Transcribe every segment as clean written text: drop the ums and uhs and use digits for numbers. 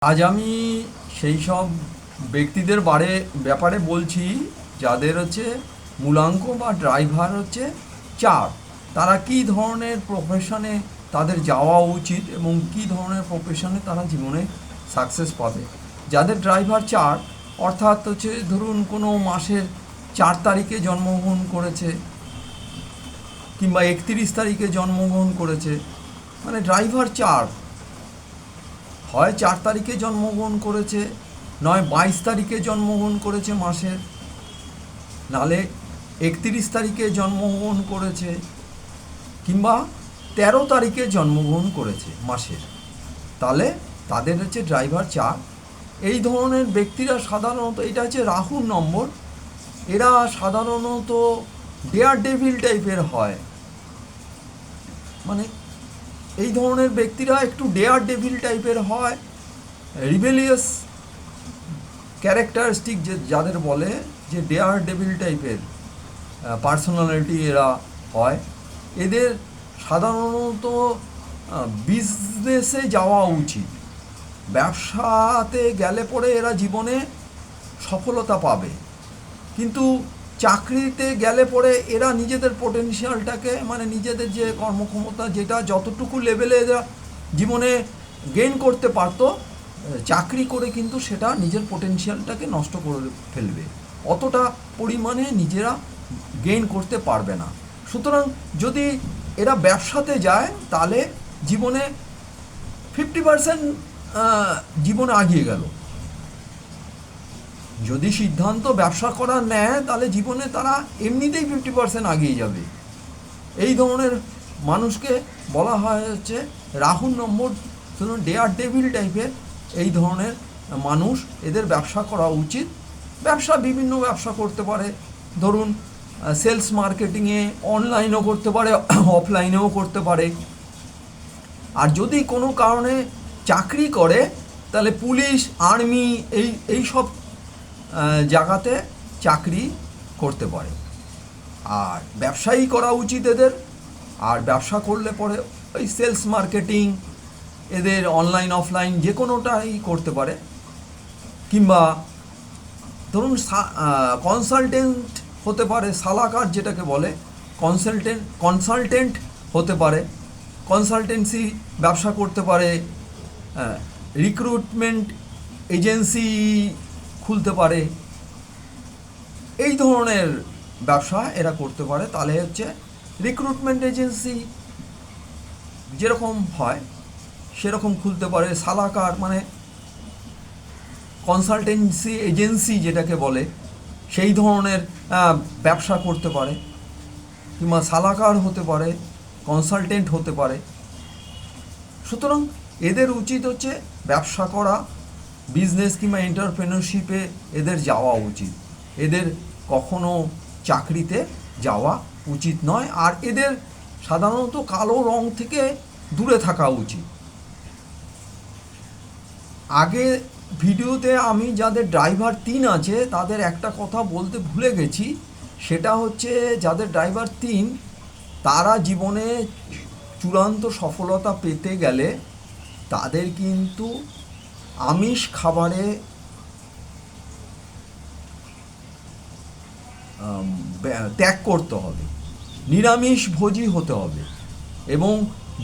আজ আমি সেই সব ব্যক্তিদের ব্যাপারে বলছি যাদের হচ্ছে মূলাঙ্ক বা ড্রাইভার হচ্ছে 4। তারা কি ধরনের প্রফেশনে তাদের যাওয়া উচিত এবং কি ধরনের প্রফেশনে তারা জীবনে সাকসেস পাবে। যাদের ড্রাইভার 4 অর্থাৎ হচ্ছে ধরুন কোনো মাসের 4 তারিখে জন্মগ্রহণ করেছে কিংবা 31 তারিখে জন্মগ্রহণ করেছে, মানে ড্রাইভার 4 হয় 4 তারিখে জন্মগ্রহণ করেছে, নয় 22 তারিখে জন্মগ্রহণ করেছে মাসের, নালে 31 তারিখে জন্মগ্রহণ করেছে, কিংবা 13 তারিখে জন্মগ্রহণ করেছে মাসের। তাহলে তাদের হচ্ছে ড্রাইভার 4। এই ধরনের ব্যক্তিরা সাধারণত, এটা হচ্ছে রাহুর নম্বর, এরা সাধারণত ডেয়ার ডেভিল টাইপের হয়। মানে এই ধরনের ব্যক্তিরা একটু ডেয়ার ডেভিল টাইপের হয়, রিবেলিয়াস ক্যারেক্টারিস্টিক যাদের বলে যে ডেয়ার ডেভিল টাইপের পার্সোনালিটি এরা হয়। এদের সাধারণত বিজনেসে যাওয়া উচিত। ব্যবসাতে গেলে পরে এরা জীবনে সফলতা পাবে, কিন্তু চাকরিতে গেলে পরে এরা নিজেদের পোটেনশিয়ালটাকে, মানে নিজেদের যে কর্মক্ষমতা, যেটা যতটুকু লেভেলে এরা জীবনে গেইন করতে পারতো, চাকরি করে কিন্তু সেটা নিজের পোটেনশিয়ালটাকে নষ্ট করে ফেলবে, অতটা পরিমাণে নিজেরা গেইন করতে পারবে না। সুতরাং যদি এরা ব্যবসাতে যায় তাহলে জীবনে 50% জীবনে আগিয়ে গেল। যদি সিদ্ধান্ত ব্যবসা করার নেয় তাহলে জীবনে তারা এমনিতেই 50% আগিয়ে যাবে। এই ধরনের মানুষকে বলা হয় হচ্ছে রাহুর নম্বর, শুনুন, ডেয়ার ডেভিল টাইপের এই ধরনের মানুষ, এদের ব্যবসা করা উচিত। ব্যবসা বিভিন্ন ব্যবসা করতে পারে, ধরুন সেলস মার্কেটিংয়ে, অনলাইনেও করতে পারে, অফলাইনেও করতে পারে। আর যদি কোনো কারণে চাকরি করে তাহলে পুলিশ, আর্মি, এই সব জায়গাতে চাকরি করতে পারে। আর ব্যবসায়ী করা উচিত এদের। আর ব্যবসা করলে পরে ওই সেলস মার্কেটিং, এদের অনলাইন অফলাইন যে কোনোটাই করতে পারে। কিংবা ধরুন কনসালটেন্ট হতে পারে, সালাকার যেটাকে বলে, কনসালটেন্ট হতে পারে, কনসালটেন্সি ব্যবসা করতে পারে, রিক্রুটমেন্ট এজেন্সি খুলতে পারে, এই ধরনের ব্যবসা এরা করতে পারে। তাহলে হচ্ছে রিক্রুটমেন্ট এজেন্সি যেরকম হয় সেরকম খুলতে পারে। সালাকার মানে কনসালটেন্সি এজেন্সি যেটাকে বলে, সেই ধরনের ব্যবসা করতে পারে। কিংবা সালাকার হতে পারে, কনসালটেন্ট হতে পারে। সুতরাং এদের উচিত হচ্ছে ব্যবসা করা, বিজনেস কিংবা এন্টারপ্রেনারশিপে এদের যাওয়া উচিত। এদের কখনো চাকরিতে যাওয়া উচিত নয়। আর এদের সাধারণত কালো রং থেকে দূরে থাকা উচিত। আগে ভিডিওতে আমি যাদের ড্রাইভার 3 আছে তাদের একটা কথা বলতে ভুলে গেছি, সেটা হচ্ছে যাদের ড্রাইভার 3 তারা জীবনে চূড়ান্ত সফলতা পেতে গেলে তাদের কিন্তু আমিষ খাবারে ত্যাগ করতে হবে, নিরামিষ ভোজী হতে হবে, এবং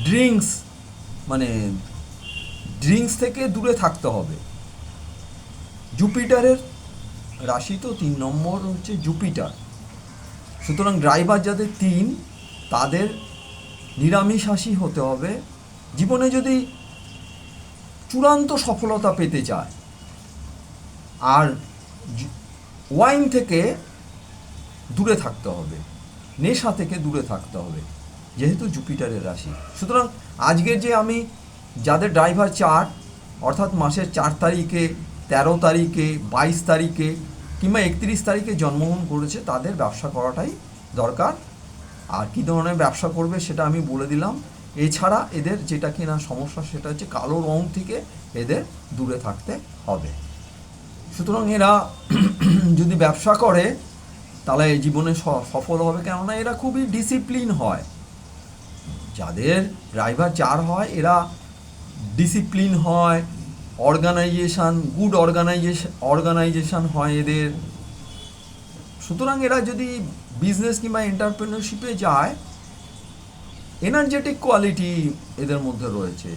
ড্রিঙ্কস থেকে দূরে থাকতে হবে। জুপিটারের রাশি তো 3 নম্বর হচ্ছে জুপিটার। সুতরাং ড্রাইভার যাদের 3 তাদের নিরামিষাশী হতে হবে। জীবনে যদি চূড়ান্ত সফলতা পেতে চায়, আর ওয়াইন থেকে দূরে থাকতে হবে, নেশা থেকে দূরে থাকতে হবে, যেহেতু জুপিটারের রাশি। সুতরাং আজকের যে আমি যাদের ড্রাইভার 4 অর্থাৎ মাসের 4 তারিখে, 13 তারিখে, 22 তারিখে কিংবা 31 তারিখে জন্মগ্রহণ করেছে তাদের ব্যবসা করাটাই দরকার। আর কী ধরনের ব্যবসা করবে সেটা আমি বলে দিলাম। এছাড়া এদের যেটা কিনা সমস্যা সেটা হচ্ছে কালো রং থেকে এদের দূরে থাকতে হবে। সুতরাং এরা যদি ব্যবসা করে তাহলে জীবনে সফল হবে, কেননা এরা খুবই ডিসিপ্লিন হয়। যাদের ড্রাইভার 4 হয় এরা ডিসিপ্লিন হয়, গুড অর্গানাইজেশন হয় এদের। সুতরাং এরা যদি বিজনেস কিংবা এন্টারপ্রেনারশিপে যায়, এনার্জেটিক কোয়ালিটি এদের মধ্যে রয়েছে।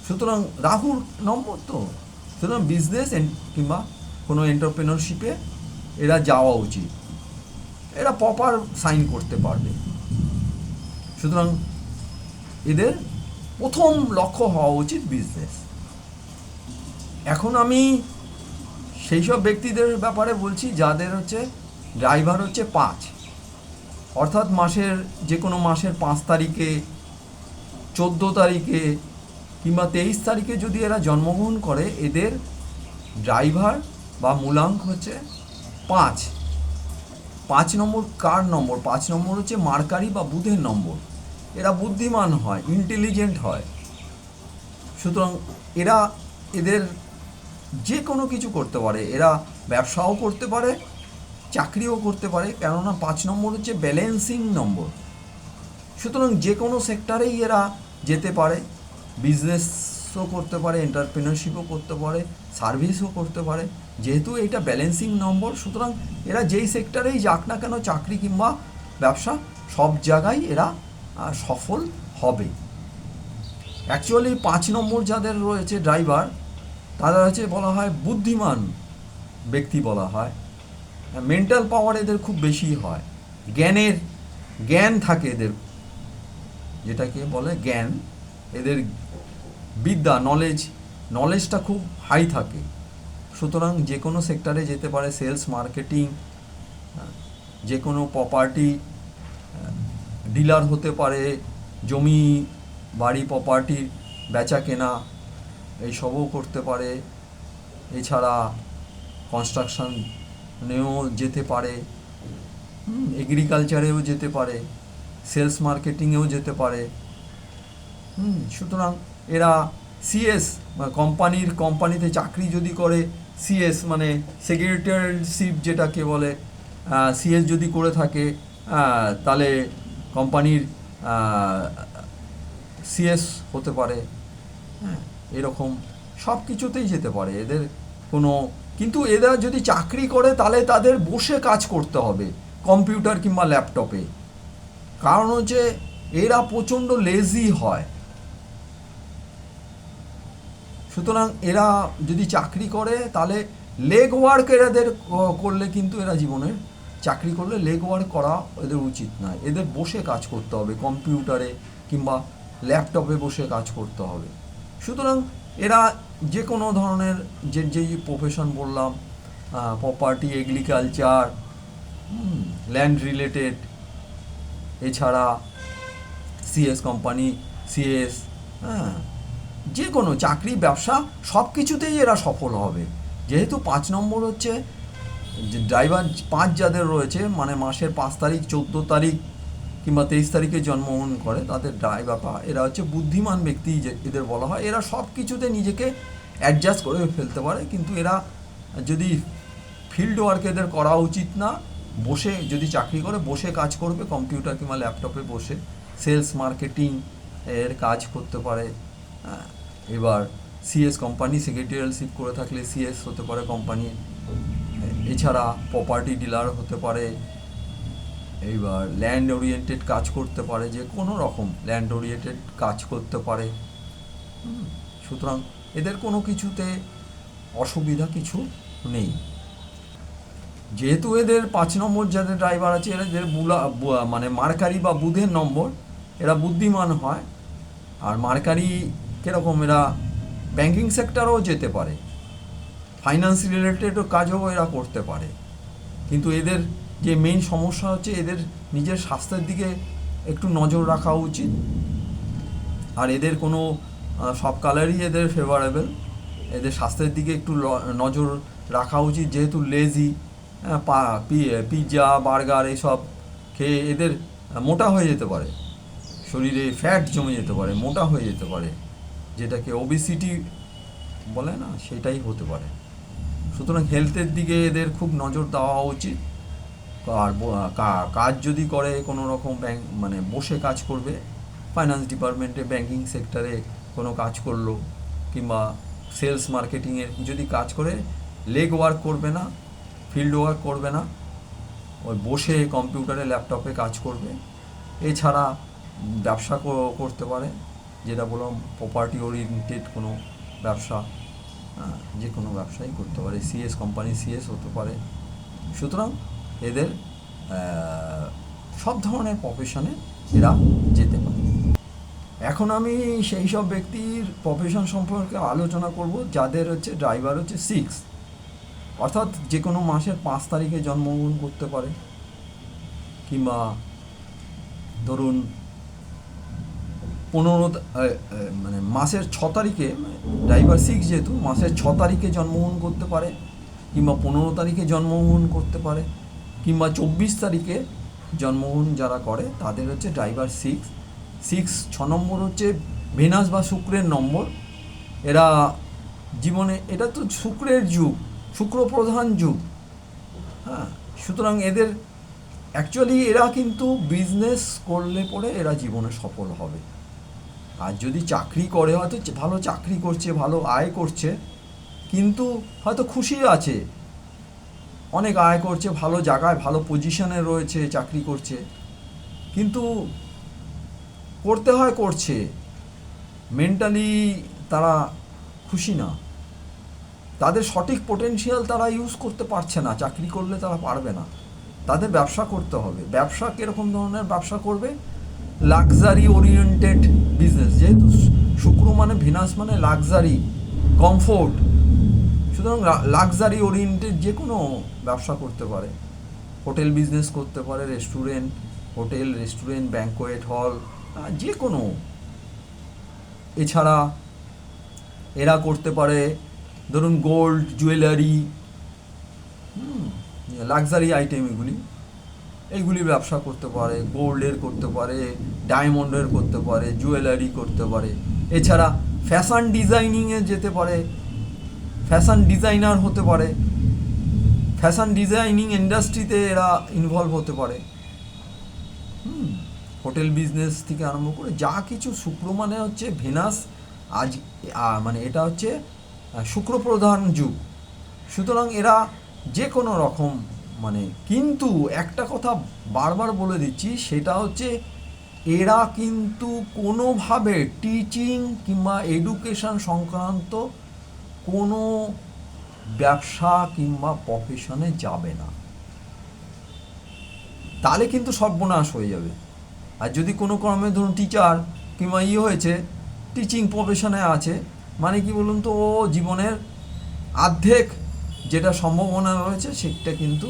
সুতরাং রাহুর নম্বর তো, সুতরাং বিজনেস কিংবা কোনো এন্টারপ্রেনারশিপে এরা যাওয়া উচিত, এরা প্রপার সাইন করতে পারবে। সুতরাং এদের প্রথম লক্ষ্য হওয়া উচিত বিজনেস। এখন আমি সেই সব ব্যক্তিদের ব্যাপারে বলছি যাদের হচ্ছে ড্রাইভার হচ্ছে 5, অর্থাৎ মাসের যে কোনো মাসের 5 তারিখে, 14 তারিখে কিংবা 23 তারিখে যদি এরা জন্মগ্রহণ করে, এদের ড্রাইভার বা মূলাঙ্ক হচ্ছে 5। 5 নম্বর কার নম্বর? 5 নম্বর হচ্ছে মার্কারি বা বুধের নম্বর। এরা বুদ্ধিমান হয়, ইন্টেলিজেন্ট হয়। সুতরাং এদের যে কোনো কিছু করতে পারে, এরা ব্যবসাও করতে পারে, চাকরিও করতে পারে, কেননা 5 নম্বর হচ্ছে ব্যালেন্সিং নম্বর। সুতরাং যে কোনো সেক্টরেই এরা যেতে পারে, বিজনেসও করতে পারে, এন্টারপ্রেনারশিপও করতে পারে, সার্ভিসও করতে পারে। যেহেতু এটা ব্যালেন্সিং নম্বর, সুতরাং এরা যেই সেক্টরেই যাক না কেন, চাকরি কিংবা ব্যবসা, সব জায়গায় এরা সফল হবে। অ্যাকচুয়ালি 5 নম্বর যাদের রয়েছে ড্রাইভার, তারা হচ্ছে বলা হয় বুদ্ধিমান ব্যক্তি বলা হয়। মেন্টাল পাওয়ার এদের খুব বেশি হয়, জ্ঞান থাকে এদের, যেটাকে বলে জ্ঞান। এদের বিদ্যা, নলেজটা খুব হাই থাকে। সুতরাং যে কোনো সেক্টরে যেতে পারে, সেলস, মার্কেটিং, যে কোনো প্রপার্টি ডিলার হতে পারে, জমি বাড়ি প্রপার্টির বেচা কেনা এইসবও করতে পারে। এছাড়া কনস্ট্রাকশনেও যেতে পারে, এগ্রিকালচারেও যেতে পারে, সেলস মার্কেটিংয়েও যেতে পারে। সুতরাং এরা সিএস কোম্পানিতে চাকরি যদি করে, সিএস মানে সেক্রেটারিশিপ যেটাকে বলে, সিএস যদি করে থাকে, তাহলে কোম্পানির সিএস হতে পারে। এরকম সব কিছুতেই যেতে পারে এদের কিন্তু এরা যদি চাকরি করে তাহলে তাদের বসে কাজ করতে হবে কম্পিউটার কিংবা ল্যাপটপে। কারণ হচ্ছে এরা প্রচণ্ড লেজি হয়। সুতরাং এরা যদি চাকরি করে তাহলে লেগ ওয়ার্ক এদের করলে, কিন্তু এরা জীবনের চাকরি করলে লেগ ওয়ার্ক করা এদের উচিত নয়। এদের বসে কাজ করতে হবে, কম্পিউটারে কিংবা ল্যাপটপে বসে কাজ করতে হবে। সুতরাং এরা যে কোনো ধরনের যেই প্রফেশন বললাম, প্রপার্টি, এগ্রিকালচার, ল্যান্ড রিলেটেড, এছাড়া সিএস কোম্পানি, সিএস, যে কোনো চাকরি, ব্যবসা, সব কিছুতেই এরা সফল হবে। যেহেতু 5 নম্বর হচ্ছে ড্রাইভার 5 যাদের রয়েছে, মানে মাসের 5 তারিখ, 14 তারিখ কিংবা 23 তারিখে জন্মগ্রহণ করে, তাদের ড্রাইভার, এরা হচ্ছে বুদ্ধিমান ব্যক্তি এদের বলা হয়। এরা সব কিছুতে নিজেকে অ্যাডজাস্ট করে ফেলতে পারে, কিন্তু এরা যদি ফিল্ড ওয়ার্ক এদের করা উচিত না। বসে যদি চাকরি করে, বসে কাজ করবে, কম্পিউটার কিংবা ল্যাপটপে বসে সেলস মার্কেটিং এর কাজ করতে পারে। এবার সিএস কোম্পানি সেক্রেটারিয়ালশিপ করে থাকলে সিএস হতে পারে কোম্পানি। এছাড়া প্রপার্টি ডিলার হতে পারে। এইবার ল্যান্ড ওরিয়েন্টেড কাজ করতে পারে, যে কোনো রকম ল্যান্ড ওরিয়েন্টেড কাজ করতে পারে। সুতরাং এদের কোনো কিছুতে অসুবিধা কিছু নেই। যেহেতু এদের 5 নম্বর যাদের ড্রাইভার আছে, এদের মানে মার্কারি বা বুধের নম্বর, এরা বুদ্ধিমান হয়। আর মার্কারি কীরকম, এরা ব্যাঙ্কিং সেক্টরেও যেতে পারে, ফাইন্যান্স রিলেটেডও কাজও এরা করতে পারে। কিন্তু এদের যে মেইন সমস্যা হচ্ছে, এদের নিজের স্বাস্থ্যের দিকে একটু নজর রাখা উচিত। আর এদের কোনো সব কালারই এদের ফেভারেবল, এদের স্বাস্থ্যের দিকে একটু নজর রাখা উচিত। যেহেতু লেজি, পিৎজা, বার্গার এসব খেয়ে এদের মোটা হয়ে যেতে পারে, শরীরে ফ্যাট জমে যেতে পারে, মোটা হয়ে যেতে পারে, যেটাকে ওবেসিটি বলে না, সেটাই হতে পারে। সুতরাং হেলথের দিকে এদের খুব নজর দেওয়া উচিত। আর কাজ যদি করে কোনো রকম বসে কাজ করবে, ফাইন্যান্স ডিপার্টমেন্টে, ব্যাঙ্কিং সেক্টরে কোনো কাজ করলো, কিংবা সেলস মার্কেটিংয়ের যদি কাজ করে, লেগ ওয়ার্ক করবে না, ফিল্ড ওয়ার্ক করবে না, ওই বসে কম্পিউটারে ল্যাপটপে কাজ করবে। এছাড়া ব্যবসা করতে পারে, যেটা বললাম প্রপার্টি ওরিয়েন্টেড কোনো ব্যবসা, যে কোনো ব্যবসাই করতে পারে, সিএস কোম্পানি সিএস হতে পারে। সুতরাং এদের সব ধরনের প্রফেশনে এরা যেতে পারে। এখন আমি সেই সব ব্যক্তির প্রফেশন সম্পর্কে আলোচনা করব যাদের হচ্ছে ড্রাইভার হচ্ছে 6, অর্থাৎ যে কোনো মাসের 5 তারিখে জন্মগ্রহণ করতে পারে, কিংবা ধরুন 15 মানে মাসের 6 তারিখে, ড্রাইভার 6 যেহেতু মাসের 6 তারিখে জন্মগ্রহণ করতে পারে, কিংবা 15 তারিখে জন্মগ্রহণ করতে পারে, কিংবা 24 তারিখে জন্মগ্রহণ যারা করে তাদের হচ্ছে ড্রাইভার 6। 6 নম্বর হচ্ছে ভেনাস বা শুক্রের নম্বর। এরা জীবনে, এটা তো শুক্রের যুগ, শুক্র প্রধান যুগ, হ্যাঁ। সুতরাং এদের অ্যাকচুয়ালি এরা কিন্তু বিজনেস করলে পরে এরা জীবনে সফল হবে। আর যদি চাকরি করে, হয়তো ভালো চাকরি করছে, ভালো আয় করছে, কিন্তু হয়তো খুশি আছে, অনেক আয় করছে, ভালো জায়গায় ভালো পজিশনে রয়েছে, চাকরি করছে, কিন্তু করতে হয় করছে, মেন্টালি তারা খুশি না, তাদের সঠিক পোটেনশিয়াল তারা ইউজ করতে পারছে না, চাকরি করলে তারা পারবে না, তাদের ব্যবসা করতে হবে। ব্যবসা কীরকম ধরনের ব্যবসা করবে? লাক্সারি ওরিয়েন্টেড বিজনেস, যেহেতু শুক্র মানে ভিনাস মানে লাক্সারি, কমফোর্ট, সুতরাং লাক্সারি ওরিয়েন্টেড যে কোনো ব্যবসা করতে পারে। হোটেল বিজনেস করতে পারে, restaurant, hotel, restaurant, banquet hall, যে কোনো। এছাড়া এরা করতে পারে ধরুন গোল্ড, জুয়েলারি, লাক্সারি আইটেম, এইগুলি ব্যবসা করতে পারে। গোল্ডের করতে পারে, ডায়মন্ডের করতে পারে, জুয়েলারি করতে পারে। এছাড়া ফ্যাশন ডিজাইনিংয়ে যেতে পারে, ফ্যাশন ডিজাইনার হতে পারে, ফ্যাশন ডিজাইনিং ইন্ডাস্ট্রিতে এরা ইনভলভ হতে পারে। হোটেল বিজনেস থেকে আরম্ভ করে যা কিছু, শুক্র মানে হচ্ছে ভেনাস, আজ মানে এটা হচ্ছে শুক্র প্রধান যুগ। সুতরাং এরা যে কোনো রকম মানে, কিন্তু একটা কথা বারবার বলে দিচ্ছি, সেটা হচ্ছে এরা কিন্তু কোনোভাবে টিচিং কিংবা এডুকেশন সংক্রান্ত কোনো ব্যবসা কিংবা প্রফেশনে যাবে না, তাহলে কিন্তু সর্বনাশ হয়ে যাবে। আর যদি কোনো ক্রমে ধরুন টিচার কিংবা হয়েছে, টিচিং প্রফেশনে আছে, মানে কি বলুন তো, ও জীবনের অর্ধেক যেটা সম্ভাবনা রয়েছে সেটা কিন্তু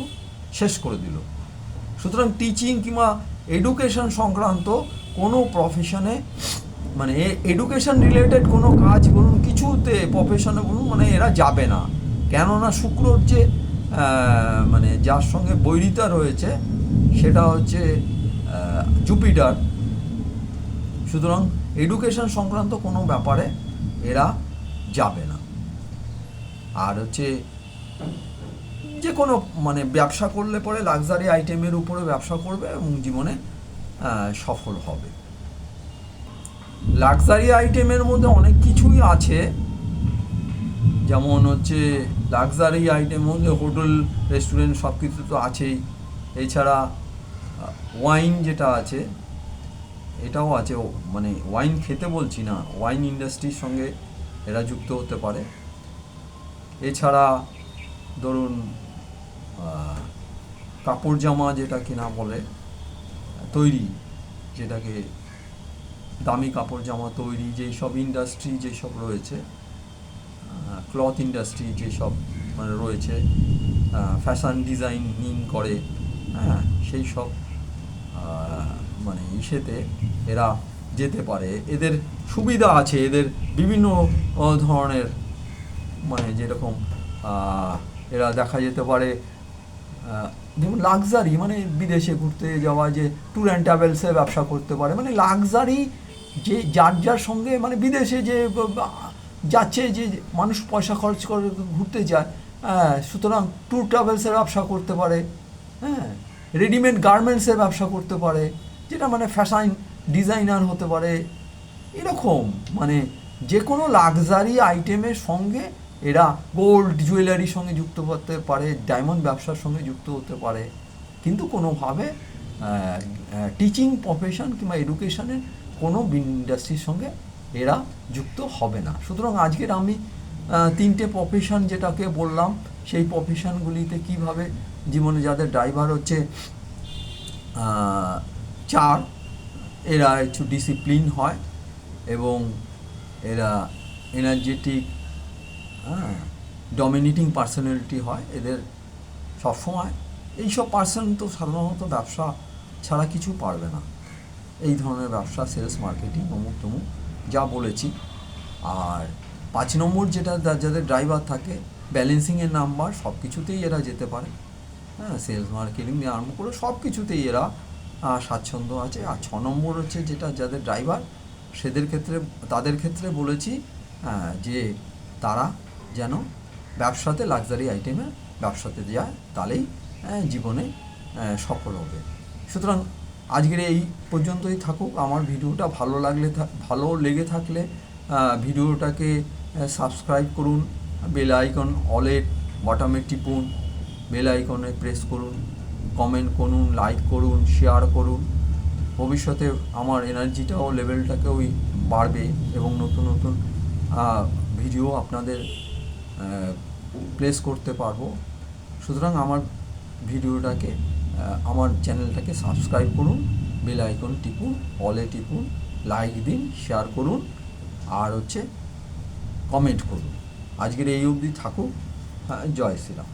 শেষ করে দিল। সুতরাং টিচিং কিংবা এডুকেশন সংক্রান্ত কোনো প্রফেশনে, মানে এডুকেশন রিলেটেড কোনো কাজ বলুন, কিছুতে প্রফেশনে বলুন, মানে এরা যাবে না। কেননা শুক্রর যে মানে যার সঙ্গে বৈরিতা রয়েছে সেটা হচ্ছে জুপিটার। সুতরাং এডুকেশন সংক্রান্ত কোনো ব্যাপারে এরা যাবে না। আর হচ্ছে যে কোনো মানে ব্যবসা করলে পরে লাক্সারি আইটেমের উপরে ব্যবসা করবে এবং জীবনে সফল হবে। লাক্সারি আইটেমের মধ্যে অনেক কিছুই আছে, যেমন হচ্ছে লাক্সারি আইটেম মধ্যে হোটেল, রেস্টুরেন্ট সব কিছু তো আছেই। এছাড়া ওয়াইন যেটা আছে এটাও আছে, মানে ওয়াইন খেতে বলছি না, ওয়াইন ইন্ডাস্ট্রির সঙ্গে এরা যুক্ত হতে পারে। এছাড়া ধরুন কাপড় জামা যেটা কিনা বলে তৈরি, যেটাকে দামি কাপড় জামা তৈরি, যেই সব ইন্ডাস্ট্রি যেসব রয়েছে, ক্লথ ইন্ডাস্ট্রি যেসব মানে রয়েছে, ফ্যাশন ডিজাইনিং করে, হ্যাঁ, সেই সব মানে ইসেতে এরা যেতে পারে। এদের সুবিধা আছে, এদের বিভিন্ন ধরনের, মানে যেরকম এরা দেখা যেতে পারে যেমন লাক্সারি, মানে বিদেশে ঘুরতে যাওয়া, যে ট্যুর অ্যান্ড ট্রাভেলসে ব্যবসা করতে পারে, মানে লাক্সারি যে যার যার সঙ্গে, মানে বিদেশে যে যাচ্ছে, যে মানুষ পয়সা খরচ করে ঘুরতে যায়, সুতরাং ট্যুর ট্রাভেলসের ব্যবসা করতে পারে, হ্যাঁ, রেডিমেড গার্মেন্টসের ব্যবসা করতে পারে, যেটা মানে ফ্যাশন ডিজাইনার হতে পারে, এরকম মানে যে কোনো লাক্সারি আইটেমের সঙ্গে এরা গোল্ড জুয়েলারির সঙ্গে যুক্ত হতে পারে, ডায়মন্ড ব্যবসার সঙ্গে যুক্ত হতে পারে, কিন্তু কোনোভাবে টিচিং প্রফেশন কিংবা এডুকেশনের কোনো ইন্ডাস্ট্রির সঙ্গে এরা যুক্ত হবে না। সুতরাং আজকের আমি তিনটে প্রফেশন যেটাকে বললাম, সেই প্রফেশনগুলিতে কিভাবে জীবনে যাদের ড্রাইভার হচ্ছে 4, এরা একটু ডিসিপ্লিন হয় এবং এরা এনার্জেটিক, ডমিনেটিং পার্সোনালিটি হয় এদের সবসময়। এইসব পার্সন তো সাধারণত ব্যবসা ছাড়া কিছু পারবে না, এই ধরনের ব্যবসা, সেলস, মার্কেটিং, অমুক তমুক যা বলেছি। আর 5 নম্বর যেটা যাদের ড্রাইভার থাকে, ব্যালেন্সিংয়ের নাম্বার, সব কিছুতেই এরা যেতে পারে, সেলস মার্কেটিং দিয়ে আরম্ভ করে সব কিছুতেই এরা স্বাচ্ছন্দ্য আছে। আর 6 নম্বর হচ্ছে যেটা যাদের ড্রাইভার, তাদের ক্ষেত্রে বলেছি যে তারা যেন ব্যবসাতে, লাক্সারি আইটেমের ব্যবসাতে যায়, তাহলেই জীবনে সফল হবে। সুতরাং আজকের এই পর্যন্তই থাকুক। আমার ভিডিওটা ভালো লেগে থাকলে ভিডিওটাকে সাবস্ক্রাইব করুন, বেল আইকন অলের বটমে টিপুন, বেল আইকনে প্রেস করুন, কমেন্ট করুন, লাইক করুন, শেয়ার করুন। ভবিষ্যতে আমার এনার্জিটাও, লেভেলটাকেও বাড়বে এবং নতুন নতুন ভিডিও আপনাদের প্লেস করতে পারবো। সুতরাং আমার ভিডিওটাকে, আমার চ্যানেলটাকে সাবস্ক্রাইব করুন, বেল আইকন টিপুন, অলে টিপুন, লাইক দিন, শেয়ার করুন, আর কমেন্ট করুন। আজকের এই অবধি থাকুক। জয় শ্রীরাম।